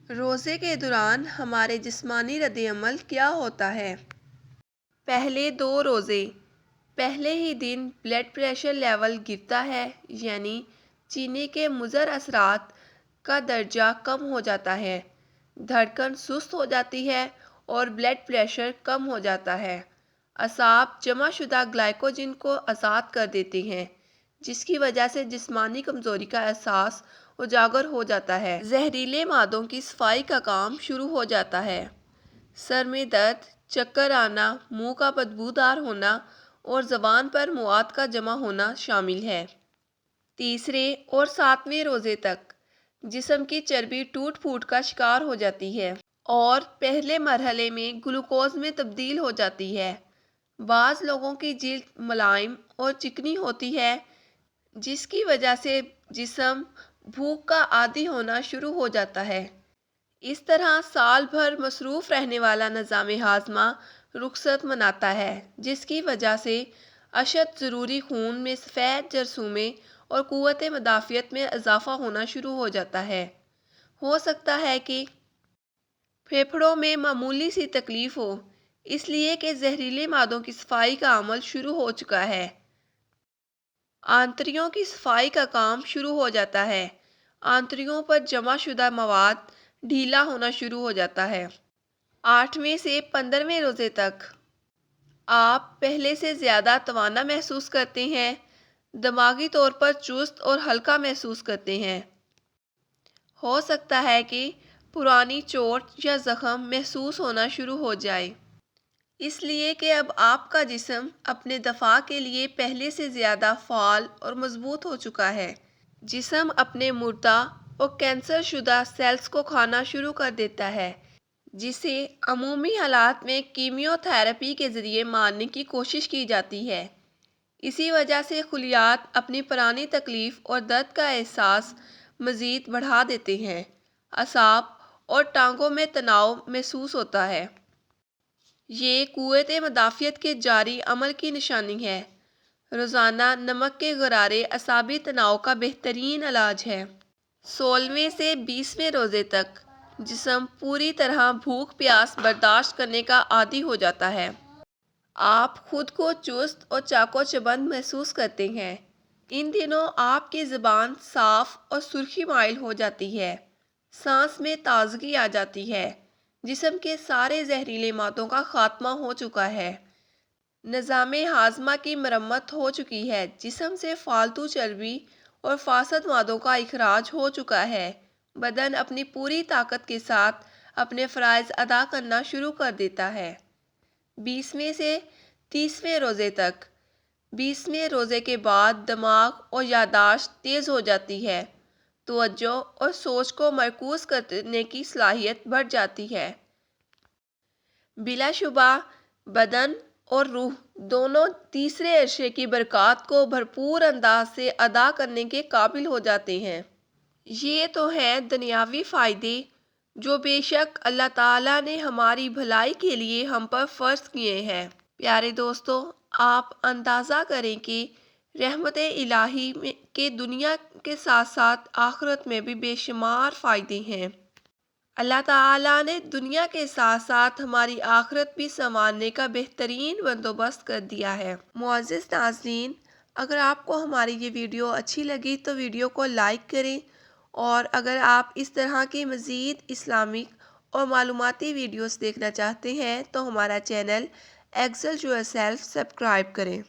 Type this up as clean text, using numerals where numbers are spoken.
روزے کے دوران ہمارے جسمانی رد عمل کیا ہوتا ہے؟ پہلے 2 روزے پہلے ہی دن بلڈ پریشر لیول گرتا ہے، یعنی چینی کے مضر اثرات کا درجہ کم ہو جاتا ہے، دھڑکن سست ہو جاتی ہے اور بلڈ پریشر کم ہو جاتا ہے۔ اعصاب جمع شدہ گلائکوجن کو آزاد کر دیتے ہیں، جس کی وجہ سے جسمانی کمزوری کا احساس اجاگر ہو جاتا ہے۔ زہریلے مادوں کی صفائی کا کام شروع ہو جاتا ہے۔ سر میں درد، چکر آنا، منہ کا بدبودار ہونا اور زبان پر مواد کا جمع ہونا شامل ہے۔ تیسرے اور 7ویں روزے تک جسم کی چربی ٹوٹ پھوٹ کا شکار ہو جاتی ہے اور پہلے مرحلے میں گلوکوز میں تبدیل ہو جاتی ہے۔ بعض لوگوں کی جلد ملائم اور چکنی ہوتی ہے، جس کی وجہ سے جسم بھوک کا عادی ہونا شروع ہو جاتا ہے۔ اس طرح سال بھر مصروف رہنے والا نظام ہاضمہ رخصت مناتا ہے، جس کی وجہ سے اشد ضروری خون میں سفید جرثومے اور قوت مدافعت میں اضافہ ہونا شروع ہو جاتا ہے۔ ہو سکتا ہے کہ پھیپھڑوں میں معمولی سی تکلیف ہو، اس لیے کہ زہریلے مادوں کی صفائی کا عمل شروع ہو چکا ہے۔ آنتڑیوں کی صفائی کا کام شروع ہو جاتا ہے۔ آنتڑیوں پر جمع شدہ مواد ڈھیلا ہونا شروع ہو جاتا ہے۔ 8ویں سے 15ویں روزے تک آپ پہلے سے زیادہ توانا محسوس کرتے ہیں، دماغی طور پر چست اور ہلکا محسوس کرتے ہیں۔ ہو سکتا ہے کہ پرانی چوٹ یا زخم محسوس ہونا شروع ہو جائے، اس لیے کہ اب آپ کا جسم اپنے دفاع کے لیے پہلے سے زیادہ فعال اور مضبوط ہو چکا ہے۔ جسم اپنے مردہ اور کینسر شدہ سیلز کو کھانا شروع کر دیتا ہے، جسے عمومی حالات میں کیمیو تھراپی کے ذریعے مارنے کی کوشش کی جاتی ہے۔ اسی وجہ سے خلیات اپنی پرانی تکلیف اور درد کا احساس مزید بڑھا دیتے ہیں۔ اعصاب اور ٹانگوں میں تناؤ محسوس ہوتا ہے۔ یہ قوت مدافعت کے جاری عمل کی نشانی ہے۔ روزانہ نمک کے غرارے اعصابی تناؤ کا بہترین علاج ہے۔ 16ویں سے 20ویں روزے تک جسم پوری طرح بھوک پیاس برداشت کرنے کا عادی ہو جاتا ہے۔ آپ خود کو چست اور چاق و چبند محسوس کرتے ہیں۔ ان دنوں آپ کی زبان صاف اور سرخی مائل ہو جاتی ہے، سانس میں تازگی آ جاتی ہے، جسم کے سارے زہریلے مادوں کا خاتمہ ہو چکا ہے، نظام ہاضمہ کی مرمت ہو چکی ہے، جسم سے فالتو چربی اور فاسد مادوں کا اخراج ہو چکا ہے، بدن اپنی پوری طاقت کے ساتھ اپنے فرائض ادا کرنا شروع کر دیتا ہے۔ 20ویں سے 30ویں روزے تک 20ویں روزے کے بعد دماغ اور یادداشت تیز ہو جاتی ہے، توجہ اور سوچ کو مرکوز کرنے کی صلاحیت بڑھ جاتی ہے۔ بلا شبہ بدن اور روح دونوں تیسرے عشرے کی برکات کو بھرپور انداز سے ادا کرنے کے قابل ہو جاتے ہیں۔ یہ تو ہیں دنیاوی فائدے جو بے شک اللہ تعالیٰ نے ہماری بھلائی کے لیے ہم پر فرض کیے ہیں۔ پیارے دوستو، آپ اندازہ کریں کہ رحمت الہی کے دنیا کے ساتھ ساتھ آخرت میں بھی بے شمار فائدے ہیں۔ اللہ تعالیٰ نے دنیا کے ساتھ ساتھ ہماری آخرت بھی سنوارنے کا بہترین بندوبست کر دیا ہے۔ معزز ناظرین، اگر آپ کو ہماری یہ ویڈیو اچھی لگی تو ویڈیو کو لائک کریں، اور اگر آپ اس طرح کی مزید اسلامک اور معلوماتی ویڈیوز دیکھنا چاہتے ہیں تو ہمارا channel excel yourself subscribe کریں۔